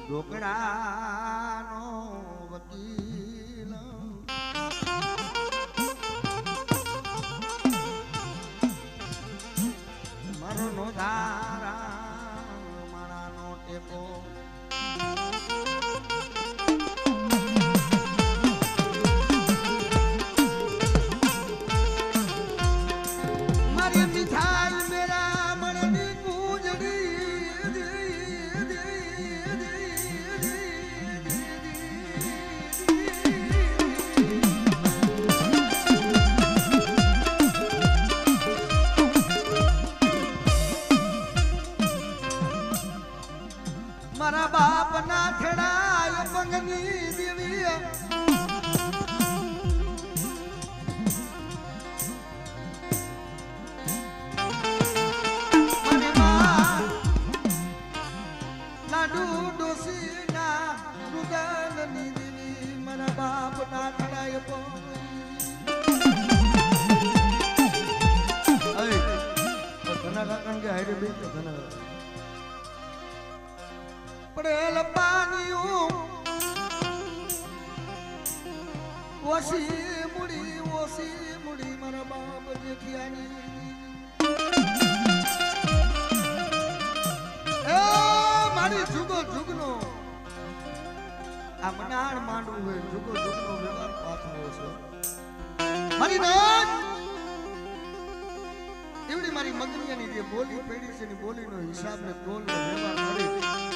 ઢોકળાનો વકીલ મારો નો ધારા માણાનો ટેકો મારી મીઠાઈ મેરા મણની કૂંજડી મારા બાપ ના ખેડાય પગની દેવી મારી માં લાડુ ડોસી ના રુદનની દેવી મારા બાપ ના ખેડાય ઘણા કાકણ કે હારે બે ઘણા પડેલ પાણીયું ઓછી મુડી મારા બાપ જેઠિયાની એ મારી જુગો જુગનો આ મનાણ માંડવું હોય જુગો જુગનો વ્યવહાર પાછો છે મારી નાક એવડી મારી મગનિયાની જે બોલી પેડી છે ની બોલીનો હિસાબ ને તોલ ને વ્યવહાર કરી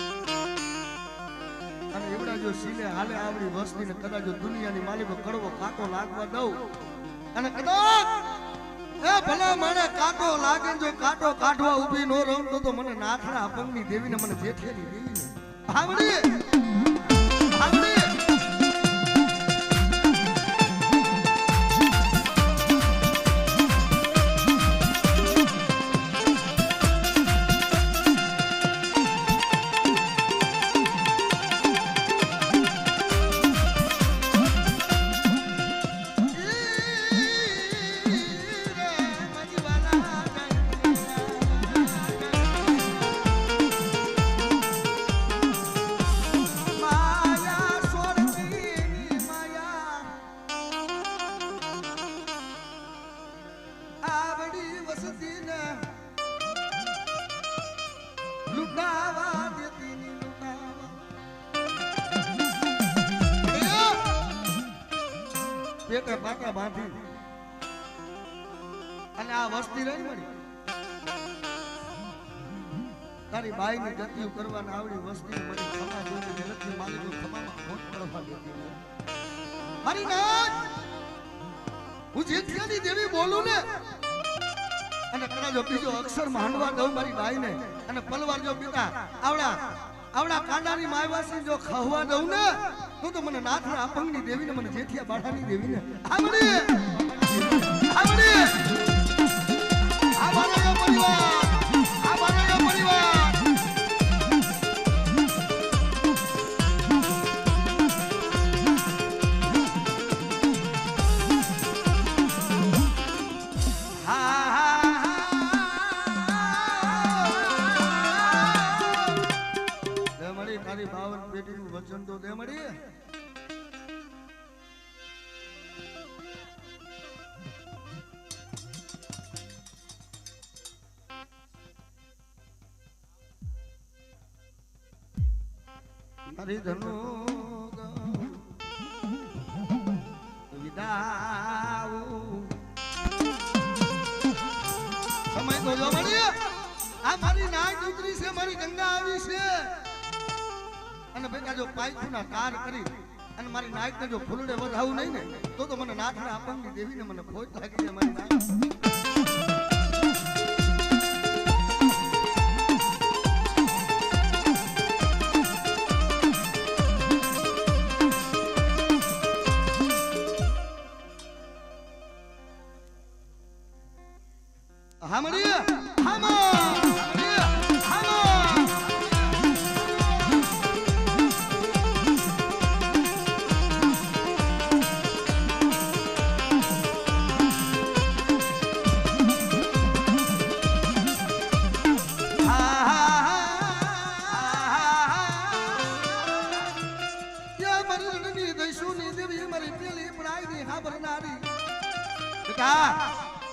અને એવડા જો સીલે હાલે આવડી વસ્તી ને કદાચ જો દુનિયાની માલિકો કડવો કાંટો લાગવા દઉં અને કદાચ એ ભલા મને કાંટો લાગે જો કાંટો કાઢવા ઊભી નો રહું તો મને નાથડા અપંગની દેવીને મને જેઠેલી દેવીને આવડી આવડી પેટે પાટા બાંધી અને આ વસ્તી રહી મળી તારી બાઈની ગતિઓ કરવાના આવડી વસ્તી મને ખમા જોઈને જગતની માલિકો ખમામાં ખોટ કરવા દેતી મારી નાથ હું જેઠિયાની દેવી બોલું ને અને કદાચ જો બીજો અક્ષર માંડવા દઉં મારી બાઈને અને પલવાર જો પિતા આવડા કાંડાની માયવાસી જો ખવવા દઉં ને તો મને નાથના અપંગની દેવીને મને જેઠિયા બાળાની દેવીને આવડી આ મારો પરિવાર વચન તો દે મળી હરિધનુ વિદાઉ સમય તો જો મળી આ મારી નાક ઉતરી છે મારી ગંગા આવી છે અને બેટા જો પાયખુના તાર કરી અને મારી નાયકને જો ફૂલડે વધાવું નહીં ને તો મને નાથના આપંગની દેવીને મને ખોટ લાગી જાય મારી નાયક હા મળી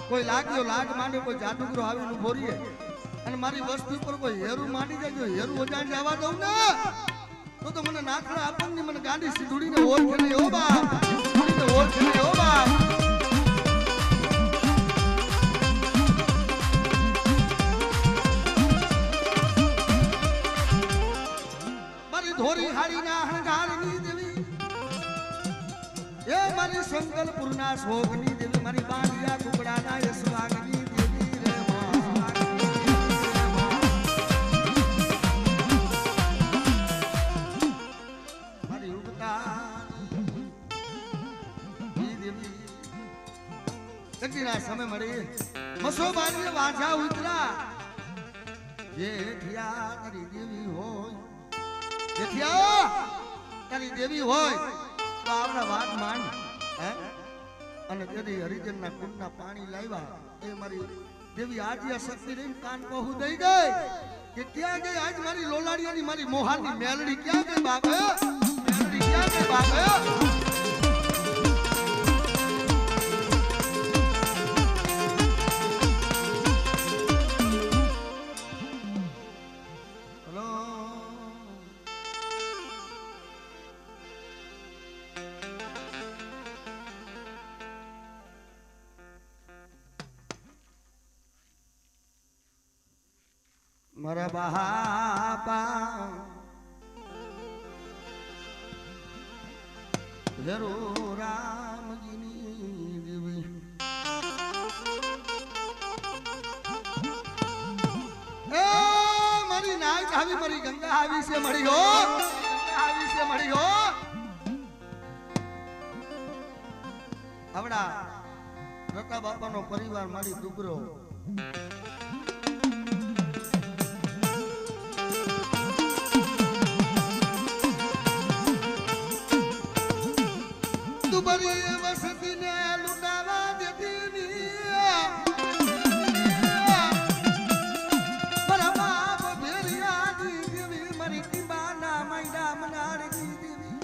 કોઈ લાગ્યો લાગ માંડે કોઈ જાદુગરો આવીને ઉભો રહીએ અને મારી વસ્તુ પર કોઈ હેરું માંડી જાય જો હેરું ઓજાણ જવા દઉં ને તો મને નાખડા આપંગની મને ગાડી સીધુડીને ઓળખે નહીં ઓ બાપ ઓળખે નહીં ઓ બાપ મારી ધોરી હાડીના હણગારની દેવી એ મારી સંકલ્પુરના શોકની દેવી મારી બાંધિયા કુકડાના યશવાગની દેવી રે મારી ઉગતા દેવી જગતીના સમય મળી મસો બારીએ વાંચા ઉતરા જેઠિયા તારી દેવી હોય જેઠિયા તારી દેવી હોય તો આવડા વાત માંડ હે અને તેથી હરિજનના કુંડના પાણી લાવ્યા એ મારી દેવી આજી શક્તિ રહીને કાન કહું દઈ ગઈ કે ક્યાં ગઈ આજ મારી લોલાડીયાની મારી મોહાની મેલડી ક્યાં ગઈ બાપ મેલડી ક્યાં ગઈ બાપ મારા બાપા હેરો રામજીની દેવી એ મારી નાયક આવી મારી ગંગા આવી છે મળી હો ગંગા આવી છે મળી હો આવડા રતા બાપાનો પરિવાર મારી દુબરો વસતીને લૂંટાવા દેતી મારા બાપ ભેરિયાની દેવી મારી ટીબાના મૈડા મનારની દેવી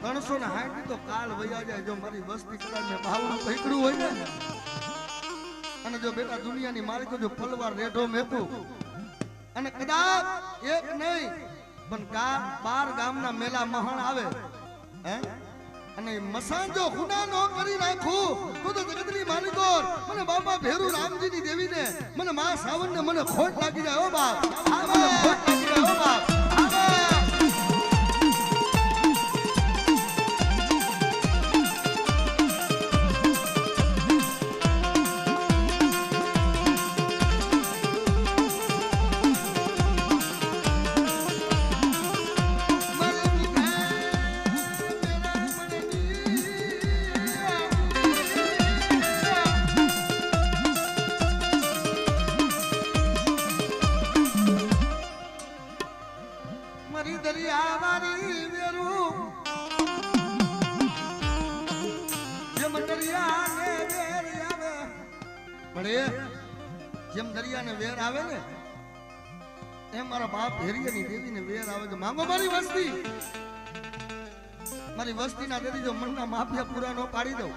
360 તો કાલ વયા જાય જો મારી વસ્તી કદાચ ભાવનું પકડ્યું હોય ને અને જો બેટા દુનિયાની માલિકો જો ફલવાર રેઢો મેકું અને કદાચ એક નહીં પણ 12 ગામના મેલા મહાણ આવે હે અને મસાણ જો ગુના નો કરી નાખું તો જગતની માલિકો મને બાપા ભેરુ રામજીની દેવીને મને માં સાવનને મને ખોટ લાગી જાય ઓ બાપ આવા ખોટ લાગી જાય ઓ બાપ આવા જેમ દરિયાને વેર આવે ને એમ મારા બાપ ભેરિયાની દેવીને વેર આવે તો માંગો મારી વસ્તીના દેવી જો મનના માફિયા પૂરા નો પાડી દઉં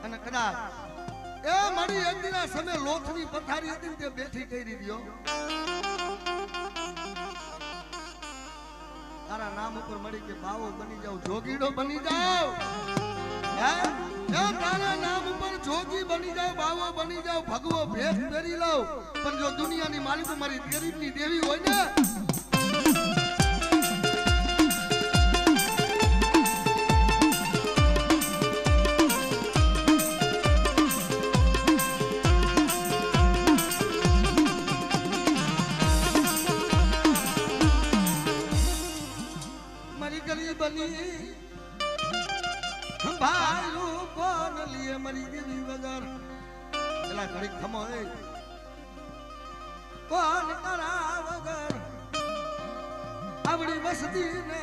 અને કદાચ એ મારી એક દિના સમય લોથની પથારી હતી તે બેઠી કરી દીધો તારા નામ ઉપર મળી કે બાવો બની જાવ જોગીડો બની જાવ હે તારા નામ ઉપર જોગી બની જાવ બાવો બની જાવ ભગવો ભેખ પહેરી લઉં પણ જો દુનિયાની માલિકો મારી ગરીબની દેવી હોય ને મારી ગરીબની ભાઈ કોણ લીએ મારી દેવી વગર પેલા ઘડીક ખમો એ કોણ કરા વગર આવડી વસ્તીને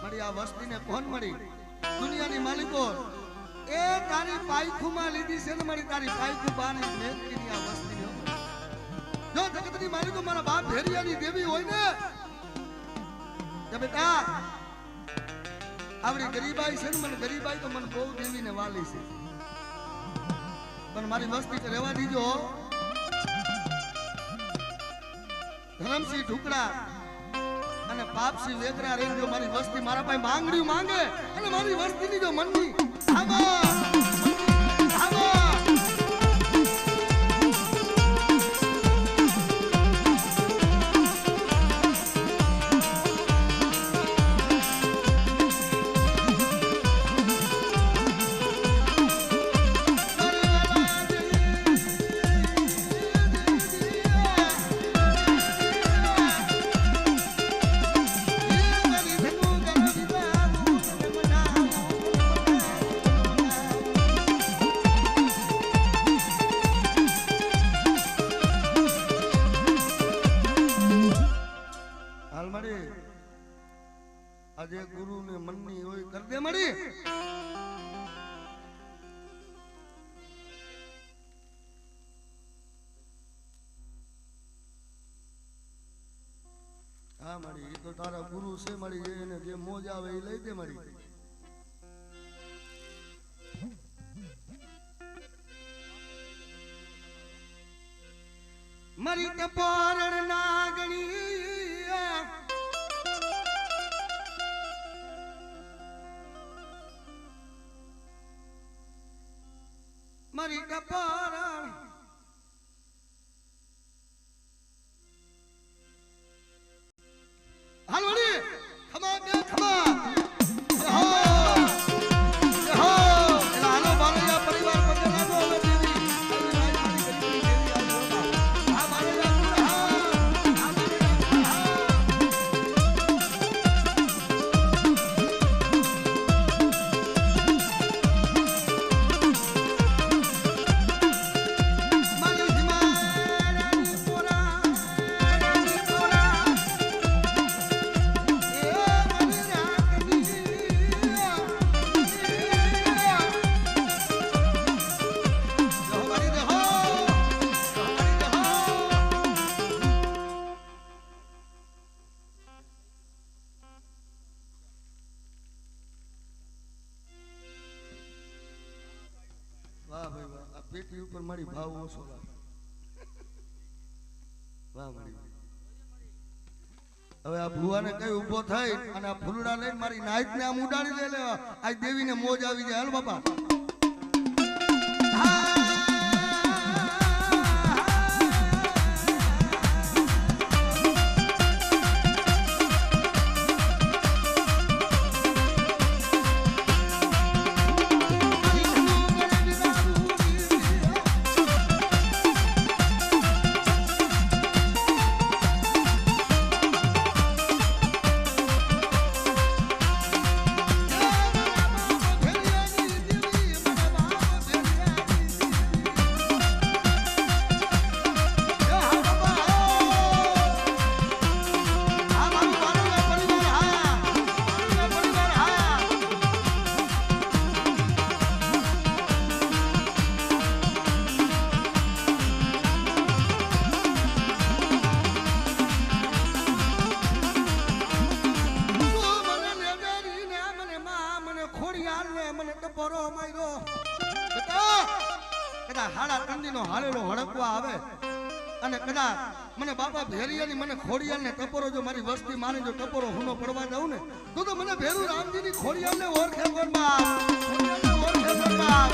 મારી આ વસ્તીને કોણ મળી દુનિયાની માલિકો એ તારી પાયખુમાં લીધી છે ને મારી તારી પાયખુ બાની મેલકીની આ વસ્તીને જો જગતની માલિકો મારા બાપ ભેરિયાની દેવી હોય ને કે બેટા આવડી ગરીબાઈ છે ને મને ગરીબાઈ તો મને બહુ દેવીને વાલી છે પણ મારી વસ્તી રહેવા દીજો ધરમસિંહ ઢુકડા અને પાપસિંહ વેગરા રહી જો મારી વસ્તી મારા પાસે માંગણી માંગે અને મારી વસ્તીની જો મનની આજે ગુરુ ને મનની હોય કર દે મળી હા મળી એ તો તારા ગુરુ છે મળી એને જે મોજ આવે એ લઈ દે મળી મરી તે પોરણ નાગણી મારી કપારણ હાલવડી ખમા બે ખમા હાલો બાલૈયા પરિવાર પગે લાગો હવે દેવી વાહ ભાઈ વાહ આ પેટી ઉપર મારી ભાવ ઓછો લાગે વાહ મારી હવે આ ભુવાને કઈ ઊભો થઈ અને આ ફૂલડા લઈને મારી નાઈટ ને આમ ઉડાડી લે આ દેવીને મોજ આવી જાય. હાલ બાપા મને બાપા ભેરિયાની મને ખોડિયાલ ને ટપોરો જો મારી વસ્તી માની જો ટપોરો હુનો પડવા દઉં ને તો મને ભેરુ રામજી ની ખોડિયાલ ને ઓળખે કોણ બાપ, ખોડિયાલ ને ઓળખે કોણ બાપ.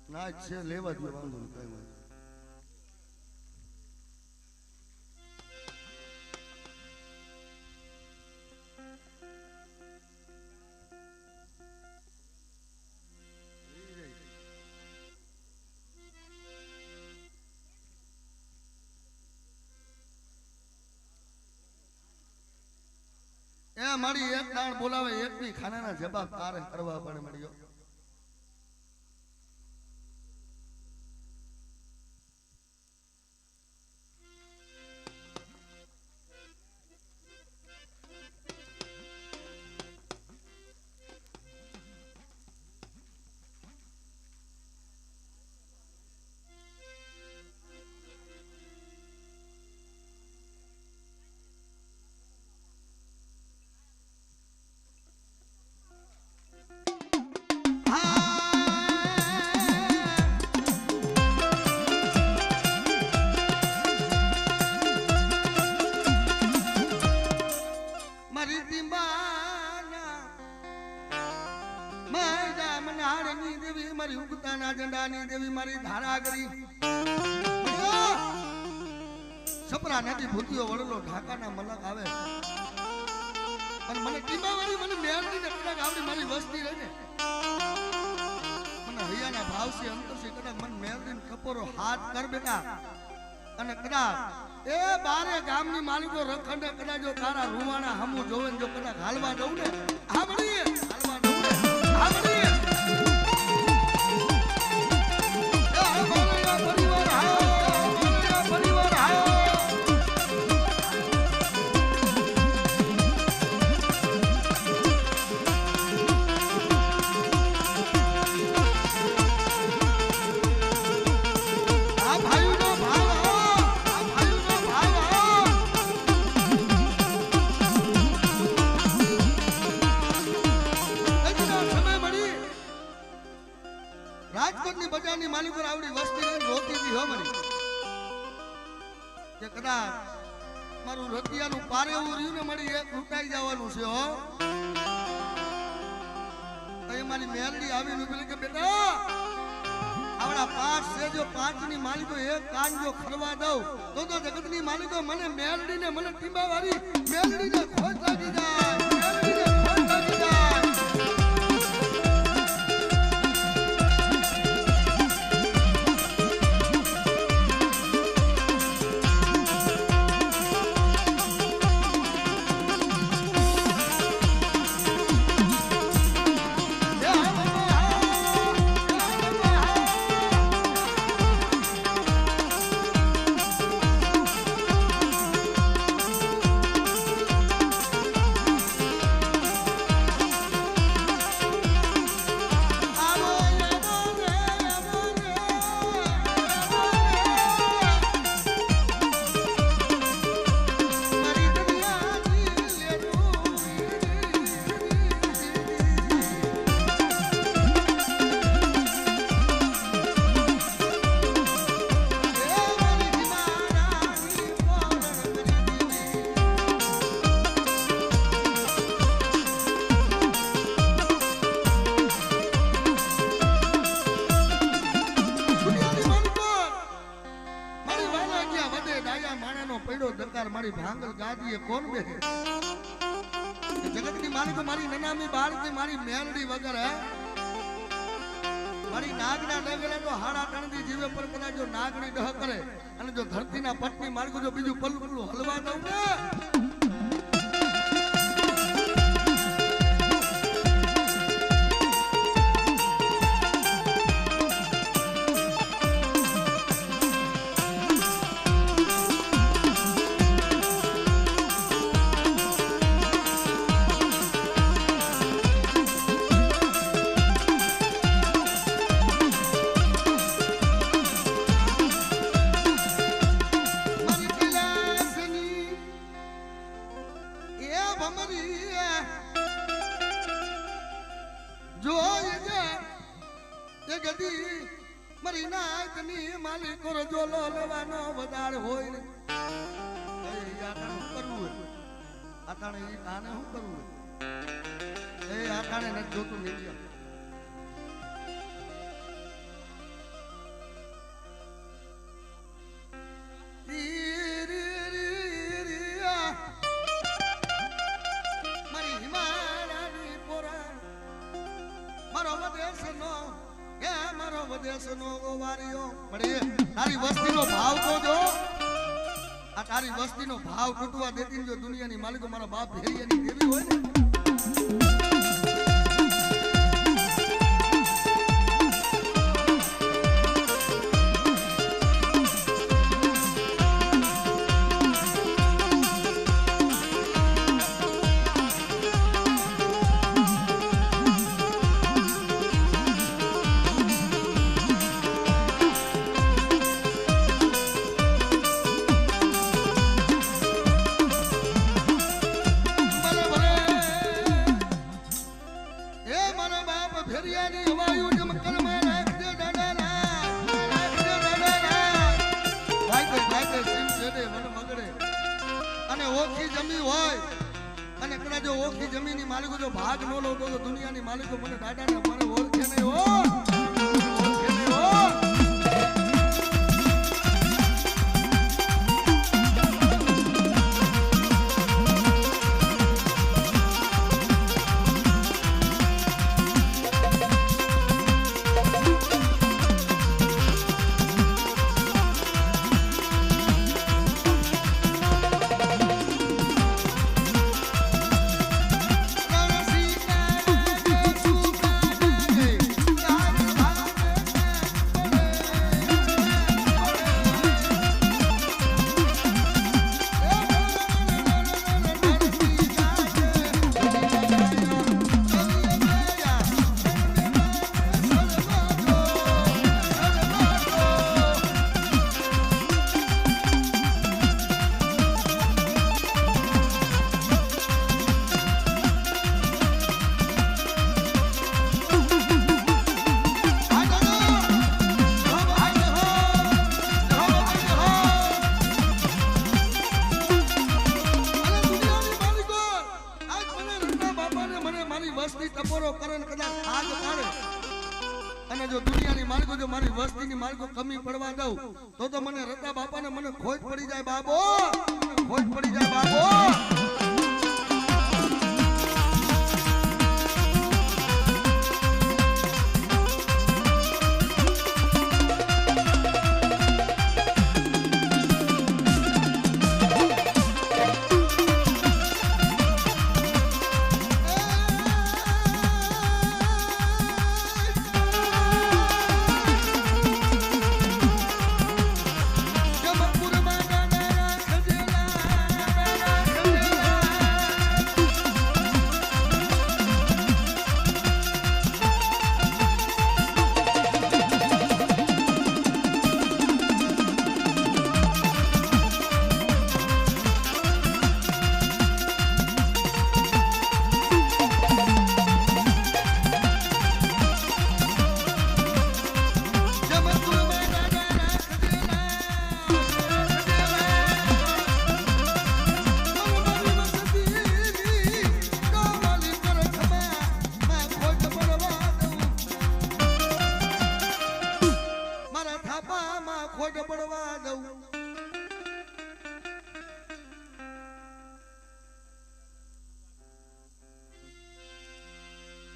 ના છે લેવા દો વાંધો નહીં કઈ વાંધો. એ મારી એક દાણ બોલાવે એક બી ખાનાના જવાબ તારે કરવા પડે મળ્યો. મારી ઉગતાના ઝંડાની દેવી મારી ધારાગરી છપરા નાટી ભૂતિયો વડલો ઢાકાના મલક આવે અને મને ટીમાવાળી મને મેળની ને કદાચ આવડી મારી વસ્તી રહે ને મને હૈયાના ભાવથી અંતરથી કદાચ મને મેળની કપોરો હાથ કર બેટા અને કદાચ એ બારે ગામની માલિકો રખંડે કદાચ જો તારા રૂવાણા હમું જોવે જો કદાચ હાલવા દઉં ને હાલવા દઉં ને હાલવા રાજકોટની બજારની માલિકો આવડી વસ્તી લઈને રોતી હતી હો મને કે કદાચ મારું રતિયાનું પારે એવું રહ્યું ને મળી એક લૂંટાઈ જવાનું છે હો. એ મારી મેલડી આવીને પેલી કે બેટા આવડા 5 છે જો 5 ની માલિકો એક કાન જો ખરવા દઉં તો જગતની માલિકો મને મેલડીને મને ટીંબાવાળી મેલડીને ખોજ લાગી જાય, મેલડીને ખોજ લાગી જાય. પડ્યો દરકાર મારી ભાંગલ ગાદીએ કોણ બેહે જગતની માલિક મારી નનામી બાળકી મારી મેલડી વગર હે મારી નાગના ડગલે તો હાડા ટણથી જીવે પર કદાચ જો નાગની ડહ કરે અને જો ધરતીના પટની માર્ગ જો બીજું પલ્લું હલવા દઉં ને તારી વસ્તીનો ભાવ તો જો આ તારી વસ્તીનો ભાવ તૂટવા દેતી જો દુનિયાની માલિકો મારા બાપ ભેરિયાની દેવી હોય ને ભાગ નો લો તો દુનિયાની માલિકો મને દાદા ને મને ઓળખે નહીં હો કમી પડવા દઉં તો મને રતા બાપાને મને ખોજ પડી જાય બાબો ખોજ પડી જાય બાબો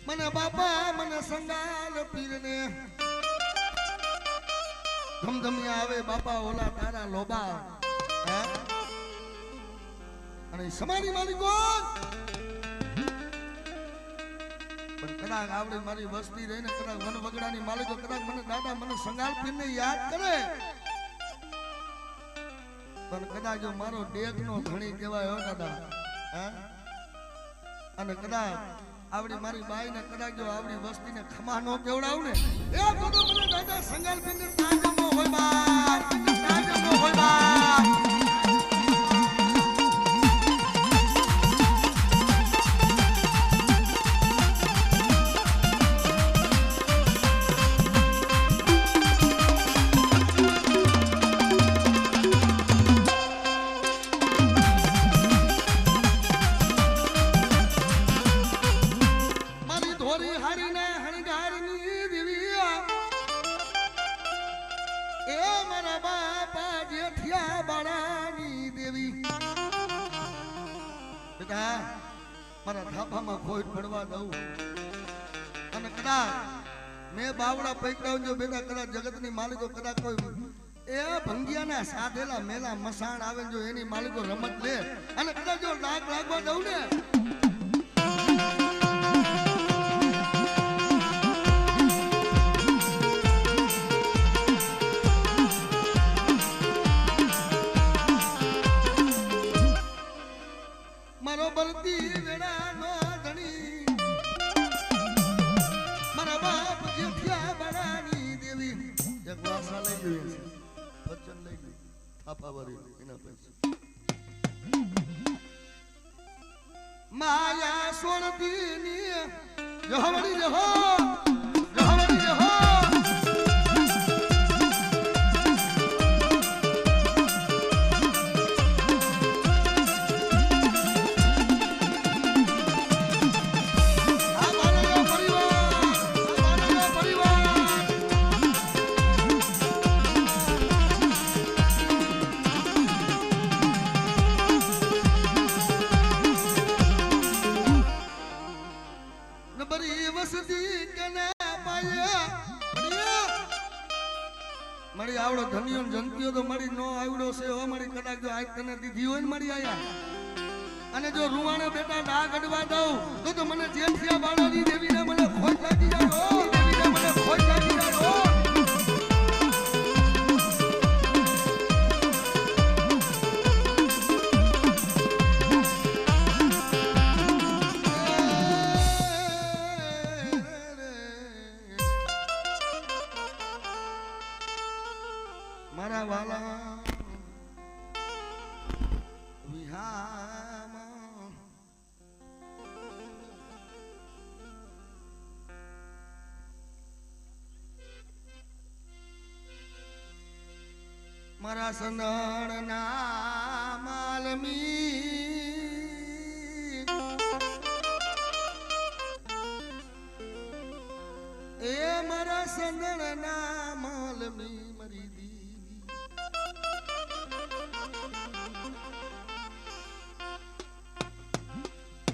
મને બાપા મને સંગાલ પીરને ધમધમિયા આવે બાપા ઓલા તારા લોબા હે અને સમાની માલિકો પણ કદાચ આવડે મારી વસ્તી રહીને કદાચ વન વગડાની માલિકો કદાચ મને દાદા મને સંગાલ પીરને યાદ કરે પણ કદાચ જો મારો ડેગનો ધણી કહેવાય હો દાદા હે અને કદાચ આવડી મારી બાઈ ને કદાચ જો આવડી વસ્તી ને ખમા નો કેવડાવ ને એ તો મને દાદા સંગાલ પીને તાજમો હોય બા તાજમો હોય બા મારા થાપામાં ખોટ પડવા દઉં અને કદાચ મેં બાવડા પૈકડાવ જો બેટા કદાચ જગતની માલિકો કદાચ કોઈ એ ભંગિયાના સાધેલા મેલા મસાણ આવે જો એની માલિકો રમત લે અને કદાચ જો ડાક લાગવા દઉં ને માયા સોળદીની જહવડી જહો જહવડી જહો મારી આવડો ધનિયો જંતીઓ તો મારી નો આવડો છે હો મારી કદાચ જો આજ તને દીધી હોય ને મારી આયા અને જો રૂવાણે બેટા ડાઘ અડવા દઉં તો મને જેઠિયા બાળાની દેવીને મને ખોટ લાગી જાય હો દેવીને મને ખોટ લાગી જાય હો મારા વાલા વિહામાં મારા સંદણના માલમી એ મારા સંદણના માલમી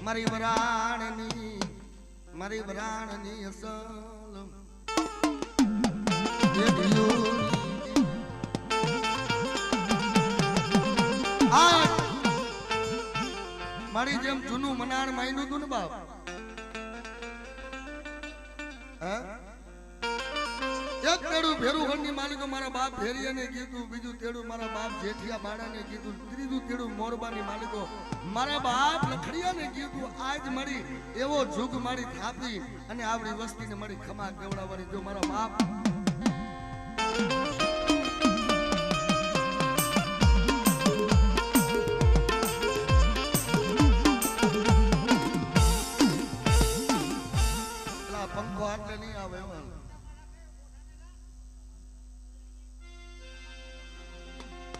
મરી મારી વરાણની અસલ મારી જેમ જૂનું મનાર માયનું તું ને બાપ એક તેડું ભેરુગઢની માલિકો મારા બાપ ભેરિયાને કીધું બીજું તેડું મારા બાપ જેઠિયા બાળાને કીધું ત્રીજું તેડું મોરબાની માલિકો મારા બાપ લખડિયાને કીધું આજ મારી એવો જુગ મારી થાપી અને આવડી વસ્તીને મારી ખમા કેવડાવવાની જો મારા બાપ પંખો આટલે નહીં આવે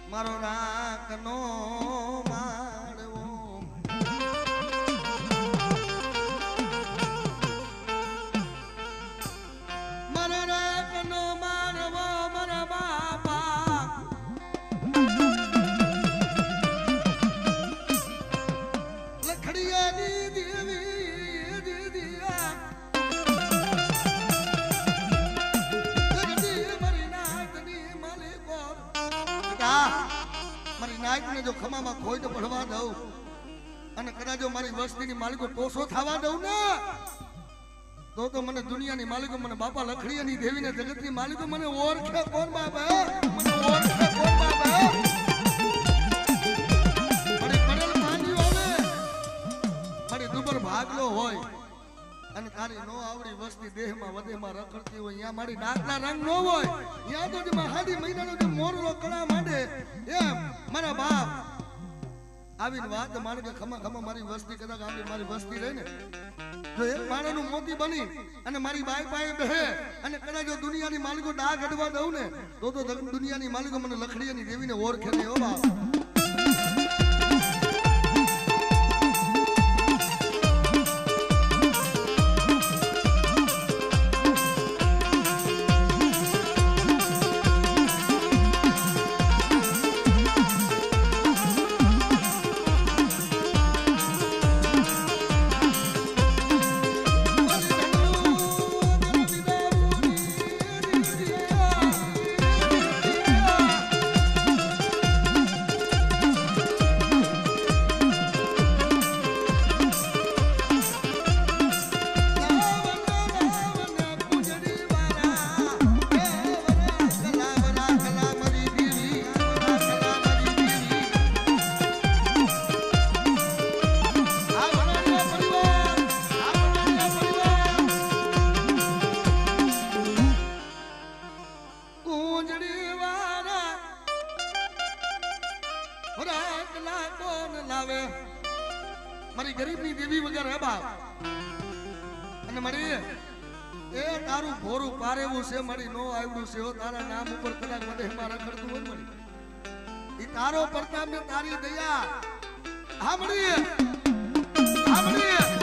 મારો રાખનો માળવો મારો રાખનો માળવો મારા બાપા લખડિયાની દેવી દીદિયા કોર બેટા મારી નાઈટને જો ખમામાં ખોઈને પડવા દઉં અને કદાચ જો મારી વસ્તીની માલિકો ટોસો થવા દઉં ને તો મને દુનિયાની માલિકો મને બાપા લખડીયાની દેવીને જગતની માલિકો મને ઓળખે કોણ બાપા મને ઓળખે કોણ બાપા મારી પડેલ માંડ્યું આવે મારી દુબર ભાગલો હોય અને તારી નો આવડી વસ્તી દેહમાં વધેમાં રખડતી હોય ત્યાં મારી નાકના રંગ નો હોય ત્યાં તો જે હાડી મહિનાનો જે મોરલો કળા માંડે એમ મારા બાપ આવીને વાત મારે કે ખમા ખમા મારી વસ્તી કદાચ આવી મારી વસ્તી રહી ને જો એક માણાનું મોતી બની અને મારી બાઈ પાસે બેહે અને કદાચ જો દુનિયાની માલિકો ડાઘ અડવા દઉં ને તો દુનિયાની માલિકો મને લખડીયાની દેવીને ઓળખે નહીં હો બાપ મારી ગરીબની દેવી વગર હે બાપ અને મારી એ તારું ભોરું પારેવું છે મારી નો આવડું છે તારા નામ ઉપર કદાચ વધે મારા ખડતું હોય મારી ઈ તારો પ્રતાપ ને તારી દયા સાંભળીએ સાંભળીએ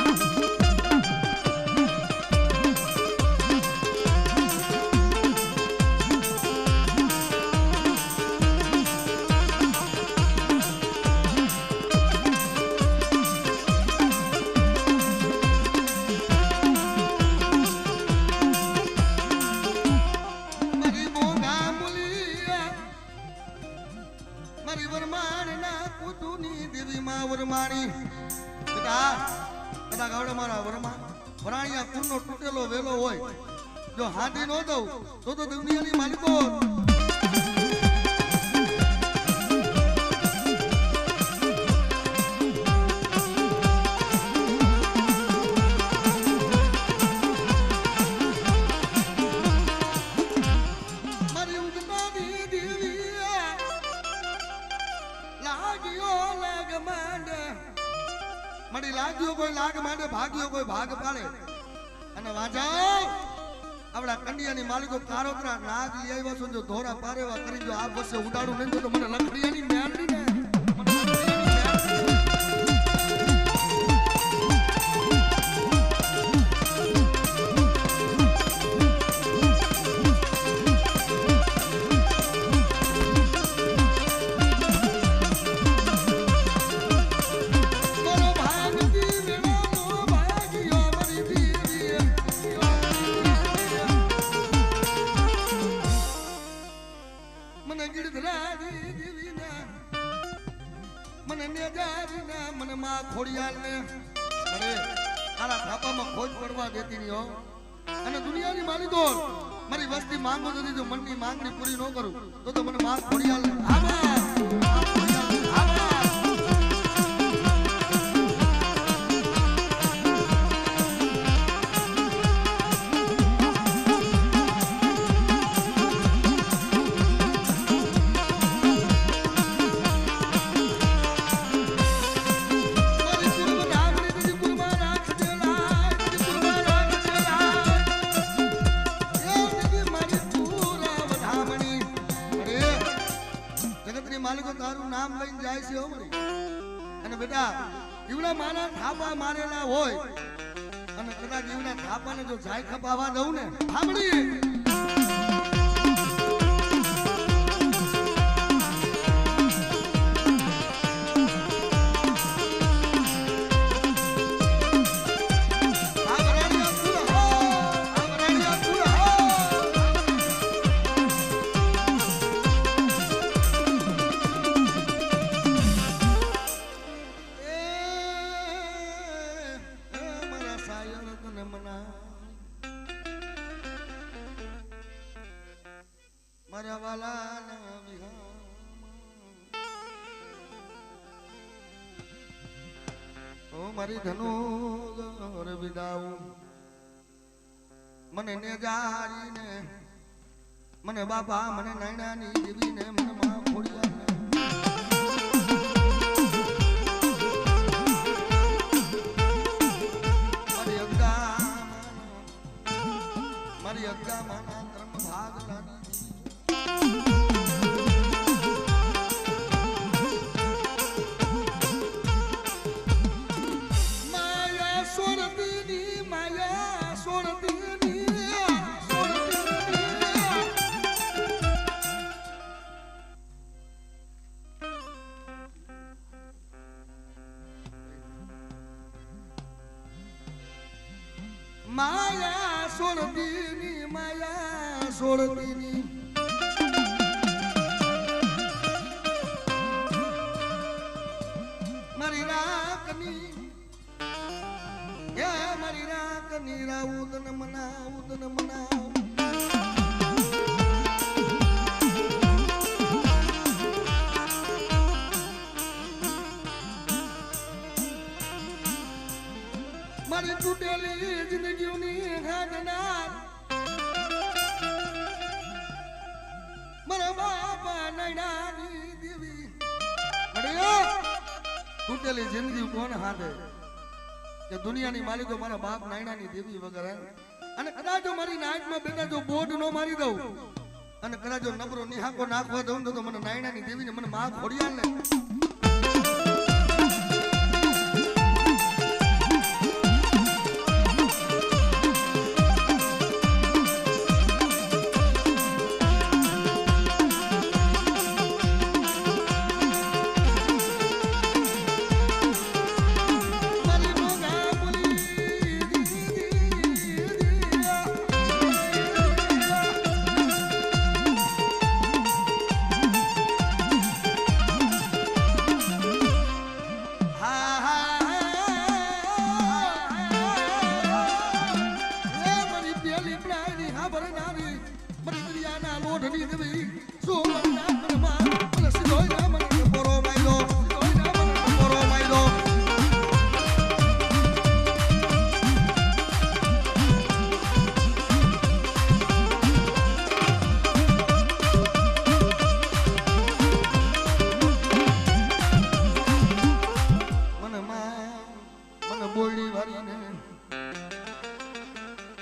તૂટેલો વેલો હોય જો હાથી નો દઉં તો દુનિયાની માલિકો મારી ઉગમાની દેવી લાગ્યો લાગ માંડે મારી લાગ્યો કોઈ લાગ માંડે ભાગ્યો કોઈ ભાગ પાડે અને વાજાવ આપડા કંડિયાની માલિકો કારોતરા નાગ લઈ આવ્યા છો જો ધોરા પારેવા કરી જો આ બસે ઉડાડું નહીં તો મને લખડીયાની મેળડી ને દુનિયાની માલિકો મારી વસ્તી માંગો નથી જો મનની માંગણી પૂરી ન કરું તો મને માર ખોડિયાલ માલિકો તારું નામ લઈને જાય છે અમારી અને બેટા જીવડા માના થાપા મારેલા હોય અને કદાચ જીવડા થાપાને જો જાય ખપાવા દઉં ને સાંભળીએ વાલાના વિહામાં ઓ મારી ધનુ વિદાવું મને ને જારીને મને બાપા મને નાયણાની દેવીને મને માં ખોડિયા મારી અગ્ગા માના ધર્મ ભાગ લાગી માયા સોરતીની માયા સોરતીની માયા સોરતીની માયા સોરતીની મારી રાખની હે મારી રાખની રાઉદ ન મનાઉદ ન મનાઉ મારી તૂટેલી જિંદગીની ઘાટનાર મારા બાપા નૈનાની દેવી તૂટેલી જિંદગી કોણ હાથે કે દુનિયાની માલિકો મારા બાપ નાયણાની દેવી વગર અને કદાચ મારી નાચમાં બેટા જો બોર્ડ નો મારી દઉં અને કદાચ જો નબરો નિહાકો નાખવા દઉં તો મને નાયણાની દેવીને મને માં ખોડિયાલ ને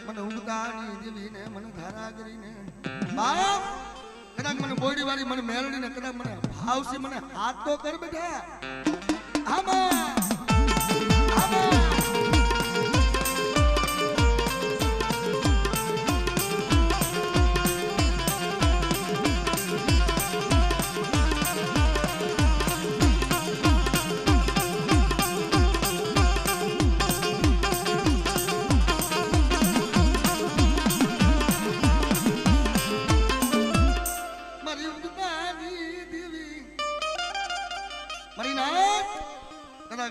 મને ઉગતાની દેવીને મને ધારાગરીને બાપ કદાચ મને બોડી વાળી મને મેલડીને કદાચ મને ભાવસી મને હાથ તો કર બેઠા આમાં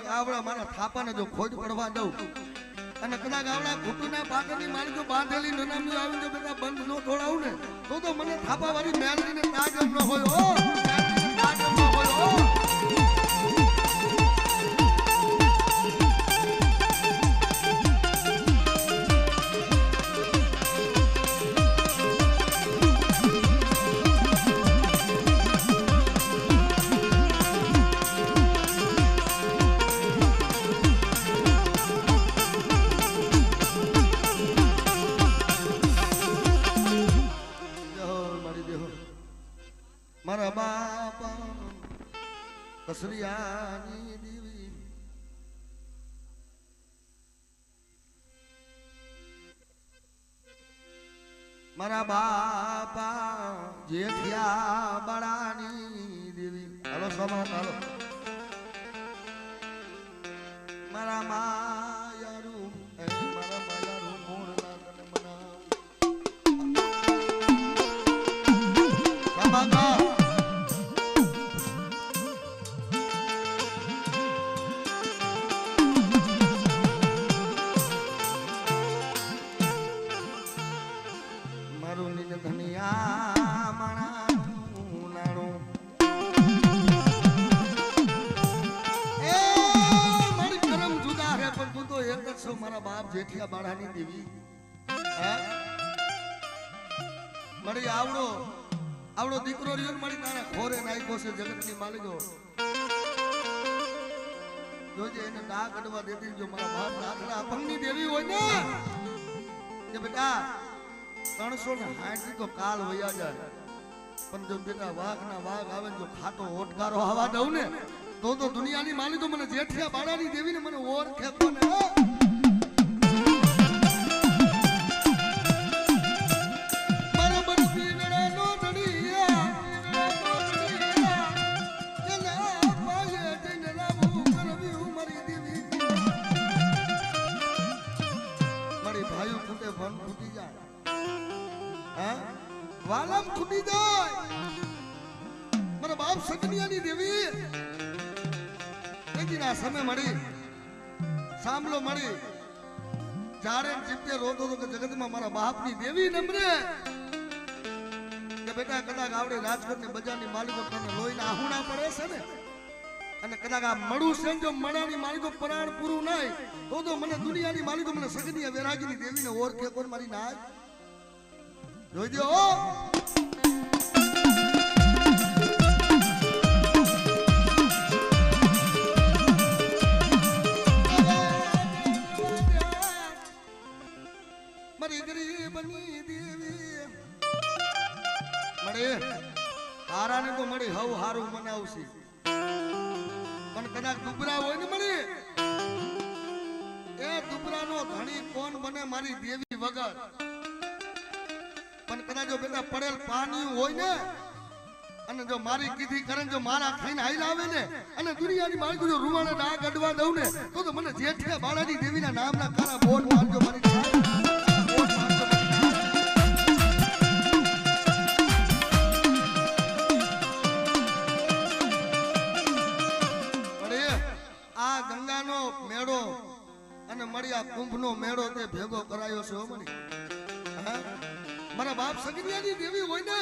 આવડા મારા થાપાને જો ખોટ પડવા દઉં અને કદાચ આવડા ઘૂંટુના પાટણની માલિકો બાંધેલી નનામી આવીને જો બેટા બંધ ન થોડાવું ને તો મને થાપા વાળી મેલડીને તાજમ ન હોય ઓ તાજમ ન હોય ઓ મારા બાપા કસરિયાની દેવી મારા બાપા જેઠિયા બળાની દેવી હાલો સમાન હાલો મારા માયારું મારા માયારું મોર લાગને મનાવ બાબા ધનિયા મણા જેઠિયા બાળાની દેવી હે મારી આવડો દીકરો રહ્યો ને મારી તારા ખોરે નાખ્યો છે જગતની માલિકો જોજે એને ના કડવા દેતી જો મારા બાપ નાથના અપંગની દેવી હોય ને કે બેટા 360 તો કાલ વયા જાય પણ જો બેટા વાઘ આવે જો ખાટો ઓટકારો આવા દઉં ને તો દુનિયાની માલિકો મને જેઠિયા બાળાની દેવીને મને ઓળખે કોને વાલમ ખૂટી જાય મારા બાપ સગનિયાની દેવી એજીના સમય મળી સાંભળો મળી જારે જીતે રોતો તો કે જગતમાં મારા બાપની દેવી નમરે કે બેટા કદાચ આવડે રાજકોટની બજારની માલિકો તને લોહીના આહુણા પડે છે ને અને કદાચ આ મળું છે જો મણાની માલિકો પરાણ પૂરું નહીં તો મને દુનિયાની માલિકો મને સગનિયા વેરાગીની દેવીને ઓળખે કોણ મારી ના જોઈજો મારી ગરીબની દેવી મળે હારાને તો મળી હવ હારું મનાવશે પણ કદાચ દુબરા હોય ને મળી એ દુબરાનો ધણી કોણ બને મારી દેવી વગર પણ કદાચ જો બેટા પડેલ પાણી હોય ને અને જો મારી કીધી કરે જો મારા ખાઈને હાઈલ આવે ને અને દુનિયાની માલિક જો રૂવાને ના ગડવા દઉં ને તો મને જેઠિયા બાળાની દેવીના નામના કારા બોલ મારજો મારી બોલ મારજો અરે આ ગંગાનો મેળો અને મળી આ કુંભનો મેળો તે ભેગો કરાયો છે હો મળી હા મારા બાપ સગનિયાની દેવી હોય ને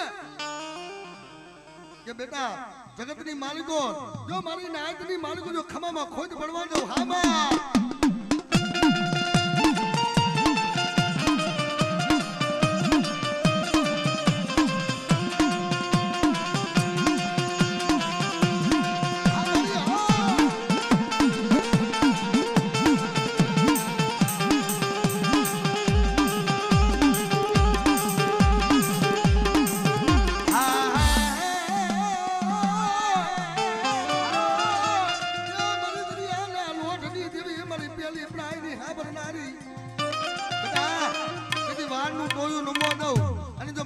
કે બેટા જગતની માલિકો જો મારી નાયકની માલિકો જો ખમામાં ખોદ પડવા દો હામાં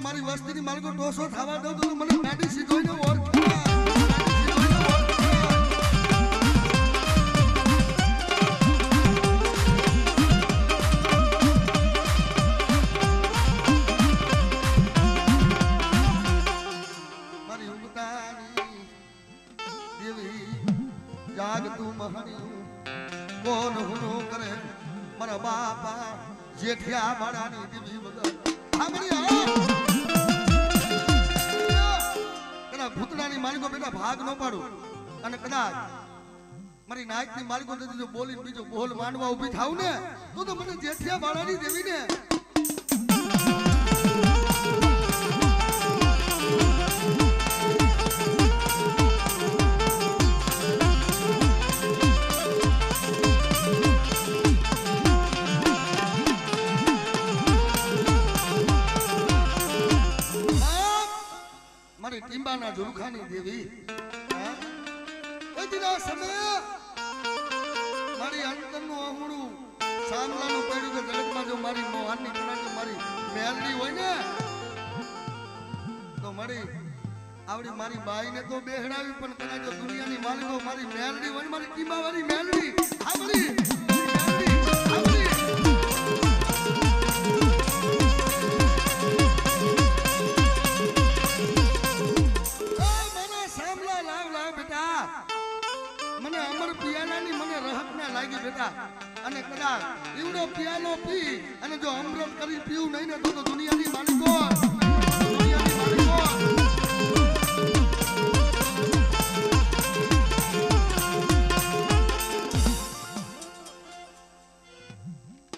મારી વસ્તીની માલિકો ટોસો થવા દઉં તો મને ગાડી સીધોઈને ઓળખે મારી ઉગતાની દેવી જાગ તું મહણ્યું કોણ હુનો કરે મારા બાપા જેઠિયા બાળાની દેવી વગર ભૂતનાની માલિકો બેટા ભાગ ન પાડું અને કદાચ મારી નાયકની માલિકો જો બોલીને બીજો બોલ માંડવા ઉભી થાવ ને તો મને જેઠિયા બાળાની દેવી ને મારી ટીંબાના ઝુલખાની દેવી એદિના સમય મારી અંતરનું આહુણું સામલાનું પડ્યું કે જગતમાં જો મારી મોહનની કણાજો મારી મેલડી હોય ને તો મળી આવડી મારી બાઈને તો બેહડાવી પણ કણાજો દુનિયાની માલિકો મારી મેલડી હોય મારી ટીંબાવાળી મેલડી આવડી મને અમર પિયાલાની મને રહક ના લાગી બેટા અને કદાચ એવડો પિયાલો પી અને જો અમૃત કરી પીવું નહીં ને તો દુનિયાની